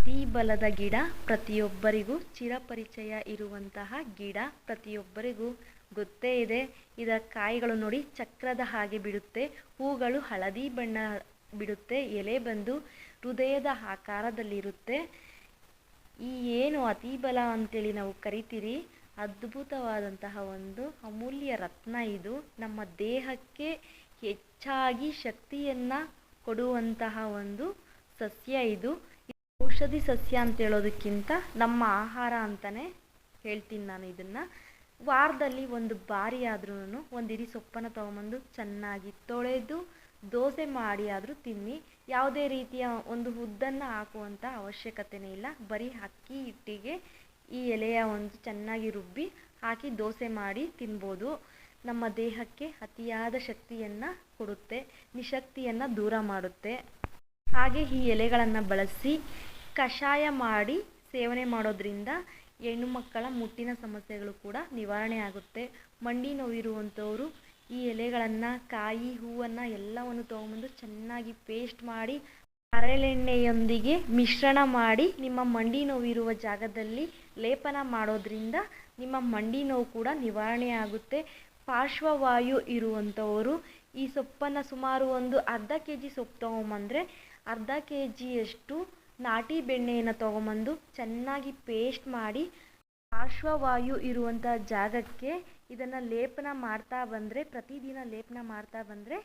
ಅತಿ ಬಲದ ಗಿಡ ಪ್ರತಿಯೊಬ್ಬರಿಗೂ ಚಿರಪರಿಚಯ ಇರುವಂತಹ ಗಿಡ ಪ್ರತಿಯೊಬ್ಬರಿಗೂ ಗೊತ್ತೇ ಇದೆ. ಇದರ ಕಾಯಿಗಳು ನೋಡಿ ಚಕ್ರದ ಹಾಗೆ ಬಿಡುತ್ತೆ, ಹೂಗಳು ಹಳದಿ ಬಣ್ಣ ಬಿಡುತ್ತೆ, ಎಲೆ ಬಂದು ಹೃದಯದ ಆಕಾರದಲ್ಲಿರುತ್ತೆ. ಈ ಏನು ಅತಿ ಬಲ ಅಂತೇಳಿ ನಾವು ಕರಿತೀರಿ, ಅದ್ಭುತವಾದಂತಹ ಒಂದು ಅಮೂಲ್ಯ ರತ್ನ ಇದು. ನಮ್ಮ ದೇಹಕ್ಕೆ ಹೆಚ್ಚಾಗಿ ಶಕ್ತಿಯನ್ನು ಕೊಡುವಂತಹ ಒಂದು ಸಸ್ಯ ಇದು. ಔಷಧಿ ಸಸ್ಯ ಅಂತ ಹೇಳೋದಕ್ಕಿಂತ ನಮ್ಮ ಆಹಾರ ಅಂತಲೇ ಹೇಳ್ತೀನಿ ನಾನು ಇದನ್ನು. ವಾರದಲ್ಲಿ ಒಂದು ಬಾರಿ ಆದ್ರೂ ಒಂದು ಇಡೀ ಸೊಪ್ಪನ್ನು ತೊಗೊಂಬಂದು ಚೆನ್ನಾಗಿ ತೊಳೆದು ದೋಸೆ ಮಾಡಿ ಆದರೂ ತಿನ್ನಿ. ಯಾವುದೇ ರೀತಿಯ ಒಂದು ಉದ್ದನ್ನು ಹಾಕುವಂಥ ಅವಶ್ಯಕತೆಯೇ ಇಲ್ಲ. ಬರೀ ಅಕ್ಕಿ ಹಿಟ್ಟಿಗೆ ಈ ಎಲೆಯ ಒಂದು ಚೆನ್ನಾಗಿ ರುಬ್ಬಿ ಹಾಕಿ ದೋಸೆ ಮಾಡಿ ತಿನ್ಬೋದು. ನಮ್ಮ ದೇಹಕ್ಕೆ ಅತಿಯಾದ ಶಕ್ತಿಯನ್ನು ಕೊಡುತ್ತೆ, ನಿಶಕ್ತಿಯನ್ನು ದೂರ ಮಾಡುತ್ತೆ. ಹಾಗೆ ಈ ಎಲೆಗಳನ್ನು ಬಳಸಿ ಕಷಾಯ ಮಾಡಿ ಸೇವನೆ ಮಾಡೋದ್ರಿಂದ ಹೆಣ್ಣು ಮಕ್ಕಳ ಮುಟ್ಟಿನ ಸಮಸ್ಯೆಗಳು ಕೂಡ ನಿವಾರಣೆ ಆಗುತ್ತೆ. ಮಂಡಿ ನೋವಿರುವಂಥವರು ಈ ಎಲೆಗಳನ್ನು, ಕಾಯಿ, ಹೂವನ್ನು ಎಲ್ಲವನ್ನು ತೊಗೊಂಬಂದು ಚೆನ್ನಾಗಿ ಪೇಸ್ಟ್ ಮಾಡಿ ಹರಳೆಣ್ಣೆಯೊಂದಿಗೆ ಮಿಶ್ರಣ ಮಾಡಿ ನಿಮ್ಮ ಮಂಡಿ ನೋವಿರುವ ಜಾಗದಲ್ಲಿ ಲೇಪನ ಮಾಡೋದ್ರಿಂದ ನಿಮ್ಮ ಮಂಡಿ ನೋವು ಕೂಡ ನಿವಾರಣೆ ಆಗುತ್ತೆ. ಪಾರ್ಶ್ವವಾಯು ಇರುವಂಥವರು ಈ ಸೊಪ್ಪನ್ನು ಸುಮಾರು ಒಂದು ಅರ್ಧ ಕೆಜಿ ಸೊಪ್ಪು ತೊಗೊಂಬಂದರೆ ಅರ್ಧ ಕೆಜಿಯಷ್ಟು ನಾಟಿ ಬೆಣ್ಣೆಯನ್ನು ತೊಗೊಂಬಂದು ಚೆನ್ನಾಗಿ ಪೇಸ್ಟ್ ಮಾಡಿ ಪಾರ್ಶ್ವವಾಯು ಇರುವಂಥ ಜಾಗಕ್ಕೆ ಇದನ್ನು ಲೇಪನ ಮಾಡ್ತಾ ಬಂದರೆ, ಪ್ರತಿದಿನ ಲೇಪನ ಮಾಡ್ತಾ ಬಂದರೆ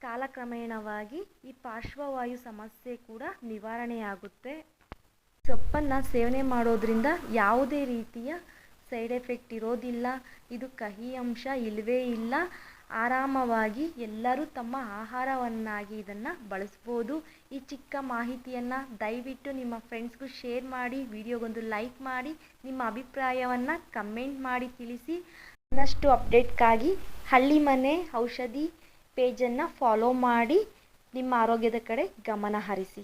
ಕಾಲಕ್ರಮೇಣವಾಗಿ ಈ ಪಾರ್ಶ್ವವಾಯು ಸಮಸ್ಯೆ ಕೂಡ ನಿವಾರಣೆಯಾಗುತ್ತೆ. ಸೊಪ್ಪನ್ನು ಸೇವನೆ ಮಾಡೋದ್ರಿಂದ ಯಾವುದೇ ರೀತಿಯ ಸೈಡ್ ಎಫೆಕ್ಟ್ ಇರೋದಿಲ್ಲ. ಇದು ಕಹಿ ಅಂಶ ಇಲ್ಲವೇ ಇಲ್ಲ. ಆರಾಮವಾಗಿ ಎಲ್ಲರೂ ತಮ್ಮ ಆಹಾರವನ್ನಾಗಿ ಇದನ್ನು ಬಳಸ್ಬೋದು. ಈ ಚಿಕ್ಕ ಮಾಹಿತಿಯನ್ನು ದಯವಿಟ್ಟು ನಿಮ್ಮ ಫ್ರೆಂಡ್ಸ್ಗೂ ಶೇರ್ ಮಾಡಿ, ವಿಡಿಯೋಗೊಂದು ಲೈಕ್ ಮಾಡಿ, ನಿಮ್ಮ ಅಭಿಪ್ರಾಯವನ್ನು ಕಮೆಂಟ್ ಮಾಡಿ ತಿಳಿಸಿ. ಇನ್ನಷ್ಟು ಅಪ್ಡೇಟ್ಗಾಗಿ ಹಳ್ಳಿ ಮನೆ ಔಷಧಿ ಪೇಜನ್ನು ಫಾಲೋ ಮಾಡಿ ನಿಮ್ಮ ಆರೋಗ್ಯದ ಕಡೆ ಗಮನ ಹರಿಸಿ.